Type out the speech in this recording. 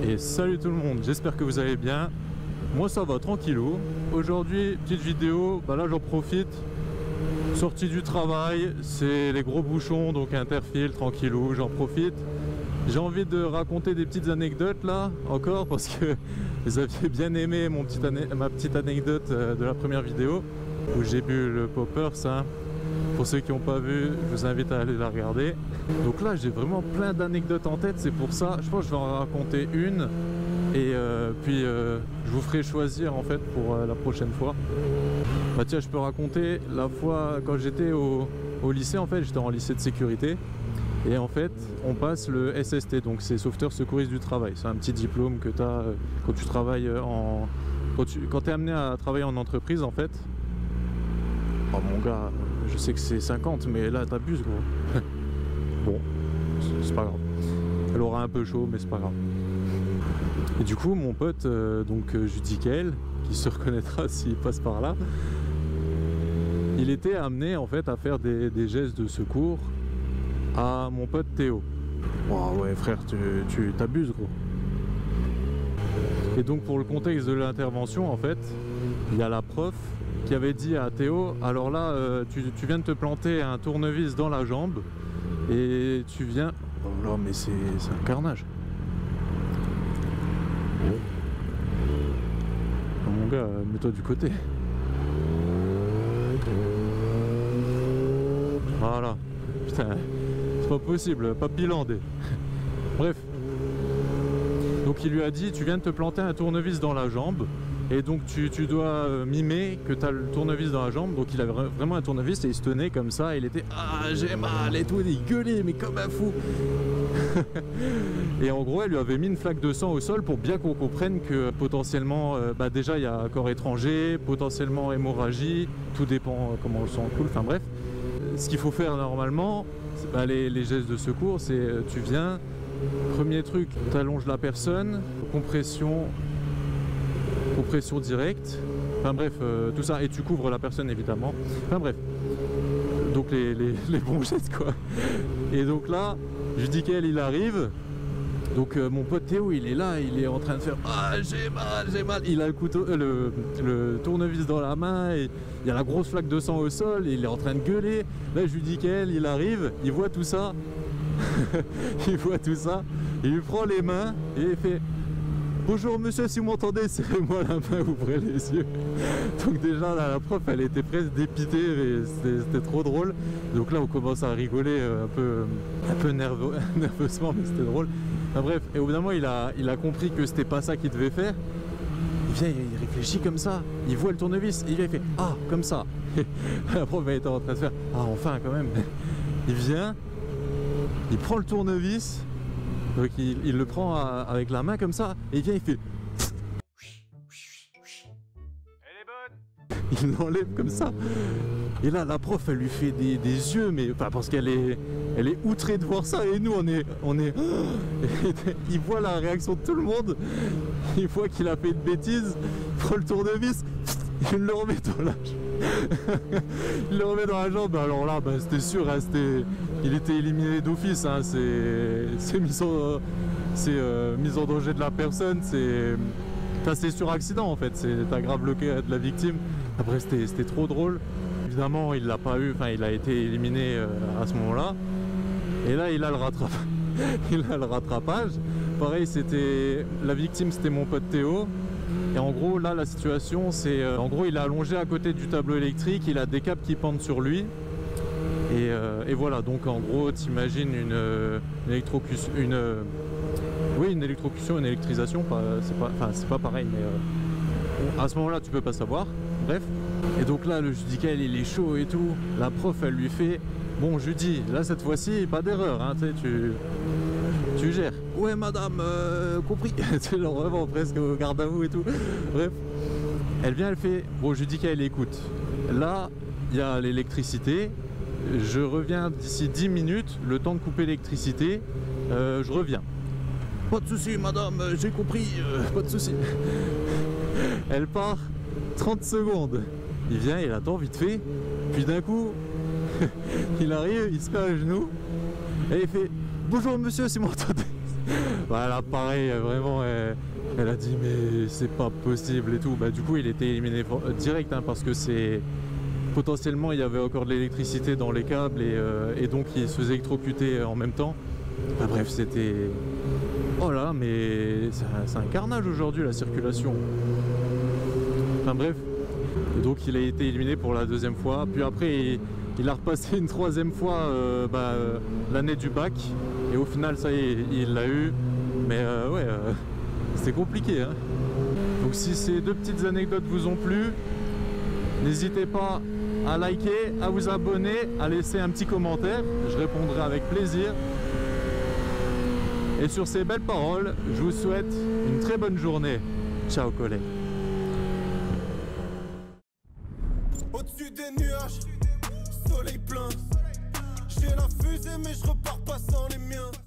Et salut tout le monde, j'espère que vous allez bien. Moi ça va tranquillou. Aujourd'hui, petite vidéo, bah là j'en profite. Sortie du travail, c'est les gros bouchons, donc interfile, tranquillou, j'en profite. J'ai envie de raconter des petites anecdotes là, encore, parce que vous aviez bien aimé ma petite anecdote de la première vidéo, où j'ai bu le Poppers, hein. Pour ceux qui n'ont pas vu, je vous invite à aller la regarder. Donc là, j'ai vraiment plein d'anecdotes en tête, c'est pour ça. Je pense que je vais en raconter une. Et puis, je vous ferai choisir en fait pour la prochaine fois. Bah tiens, je peux raconter la fois quand j'étais au lycée, en fait, j'étais en lycée de sécurité. Et en fait, on passe le SST, donc c'est sauveteur secouriste du travail. C'est un petit diplôme que tu as quand tu travailles quand tu es amené à travailler en entreprise, en fait. Oh mon gars, je sais que c'est 50, mais là t'abuses gros. Bon, c'est pas grave. Elle aura un peu chaud, mais c'est pas grave. Et du coup, mon pote, donc Judicael, qui se reconnaîtra s'il passe par là, il était amené en fait à faire des gestes de secours à mon pote Théo. Oh ouais frère, tu t'abuses gros. Et donc pour le contexte de l'intervention, en fait, il y a la prof qui avait dit à Théo, alors là tu viens de te planter un tournevis dans la jambe et tu viens... Oh là mais c'est un carnage. Oh, mon gars, mets-toi du côté. Voilà. Putain, c'est pas possible, Papylandé. Bref. Donc il lui a dit, tu viens de te planter un tournevis dans la jambe. Et donc tu dois mimer que tu as le tournevis dans la jambe. Donc il avait vraiment un tournevis et il se tenait comme ça. Il était ah j'ai mal et tout, il gueulait mais comme un fou. Et en gros elle lui avait mis une flaque de sang au sol pour bien qu'on comprenne que potentiellement bah déjà il y a corps étranger, potentiellement hémorragie, tout dépend comment le sang coule, enfin bref. Ce qu'il faut faire normalement, bah, les gestes de secours, c'est tu viens, premier truc, tu allonges la personne, compression directe, enfin bref, tout ça, et tu couvres la personne évidemment, enfin bref, donc les bons gestes quoi. Et donc là, Judicael il arrive, donc mon pote Théo il est là, il est en train de faire ah j'ai mal, il a le couteau, le tournevis dans la main, et il y a la grosse flaque de sang au sol, et il est en train de gueuler. Là Judicael il arrive, il voit tout ça, il voit tout ça, il lui prend les mains et il fait bonjour monsieur, si vous m'entendez, serrez-moi la main, ouvrez les yeux. Donc déjà là, la prof elle était presque dépitée, mais c'était trop drôle. Donc là on commence à rigoler un peu nerveusement, mais c'était drôle. Enfin, bref, et au bout d'un moment il a compris que c'était pas ça qu'il devait faire. Il vient, il réfléchit comme ça, il voit le tournevis, il vient, il fait ah comme ça. La prof elle était en train de faire ah enfin quand même. Il vient, il prend le tournevis. Donc il le prend avec la main comme ça, et il vient, il fait... Elle est bonne. Il l'enlève comme ça. Et là, la prof, elle lui fait des yeux, mais enfin, parce qu'elle est outrée de voir ça, et nous, on est... Il voit la réaction de tout le monde, il voit qu'il a fait une bêtise, il prend le tournevis, il le remet dans la jambe. Il le remet dans la jambe, alors là, bah, c'était sûr, hein, il était éliminé d'office, hein, c'est mise en danger de la personne, c'est sur accident en fait, c'est aggrave le cas de la victime. Après c'était trop drôle, évidemment il l'a pas eu, enfin il a été éliminé à ce moment-là, et là il a le rattrapage. Pareil, la victime c'était mon pote Théo. Et en gros là la situation c'est en gros il est allongé à côté du tableau électrique, il a des câbles qui pendent sur lui, et voilà, donc en gros t'imagines une électrocution, une électrocution, une électrisation, c'est pas pareil, mais à ce moment là tu peux pas savoir, bref. Et donc là le Judicael il est chaud et tout, la prof elle lui fait bon Judy, là cette fois-ci pas d'erreur, hein, tu gères. Ouais madame, compris. C'est genre vraiment presque au garde à vous et tout. Bref, elle vient, elle fait bon Judicael écoute, là il y a l'électricité, je reviens d'ici 10 minutes, le temps de couper l'électricité, je reviens. Pas de souci madame, j'ai compris, pas de souci. Elle part 30 secondes, il vient, il attend vite fait, puis d'un coup il arrive, il se met à genoux et il fait bonjour monsieur, si vous m'entendez. Voilà, pareil, vraiment, elle a dit mais c'est pas possible et tout. Bah du coup il était éliminé direct hein, parce que c'est potentiellement il y avait encore de l'électricité dans les câbles et donc il se faisait électrocuter en même temps. Enfin bref, c'était... Oh là, mais c'est un carnage aujourd'hui la circulation. Enfin bref, et donc il a été éliminé pour la deuxième fois, puis après il a repassé une troisième fois l'année du bac, et au final ça y est, il l'a eu, mais ouais, c'était compliqué hein. Donc si ces deux petites anecdotes vous ont plu, n'hésitez pas à liker, à vous abonner, à laisser un petit commentaire, je répondrai avec plaisir. Et sur ces belles paroles, je vous souhaite une très bonne journée. Ciao collègues.